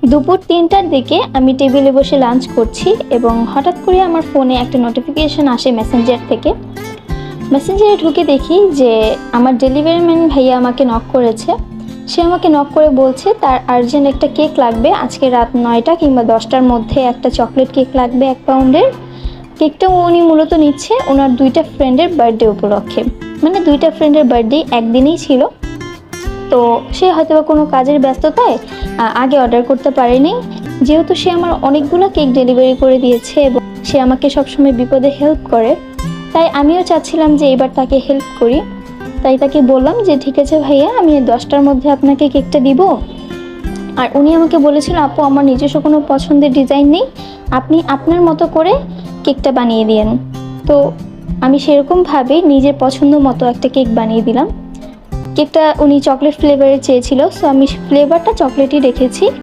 দুপুর ৩টার দিকে আমি টেবিলে বসে লাঞ্চ করছি এবং হঠাৎ করে আমার ফোনে একটা নোটিফিকেশন আসে মেসেঞ্জার থেকে। মেসেঞ্জারে ঢুকে দেখি যে আমার ডেলিভারি ম্যান ভাইয়া আমাকে নক করেছে। সে আমাকে নক করে বলছে তার আর্জেন্ট একটা কেক লাগবে, আজকে রাত ৯টা কিংবা ১০টার মধ্যে একটা চকলেট কেক লাগবে ১ পাউন্ডের। কেকটা উনি মূলত নিচ্ছে ওনার 2টা ফ্রেন্ডের বার্থডে উপলক্ষে, মানে 2টা ফ্রেন্ডের বার্থডে একদিনেই ছিল। তো সে হয়তো বা কোনো কাজের ব্যস্ততায় আগে অর্ডার করতে পারেনি। যেহেতু সে আমার অনেকগুলো কেক ডেলিভারি করে দিয়েছে এবং সে আমাকে সবসময় বিপদে হেল্প করে, তাই আমিও চাচ্ছিলাম যে এবার তাকে হেল্প করি। তাই তাকে বললাম যে ঠিক আছে ভাইয়া, আমি 10টার মধ্যে আপনাকে কেকটা দিব। আর উনি আমাকে বলেছিল আপু আমার নিজস্ব কোনো পছন্দের ডিজাইন নেই, আপনি আপনার মতো করে কেকটা বানিয়ে দিন। তো আমি সেরকমভাবে নিজের পছন্দ মতো একটা কেক বানিয়ে দিলাম। কেকটা উনি চকলেট ফ্লেভারের চেয়েছিল, সো আমি ফ্লেভারটা চকলেটই রেখেছি।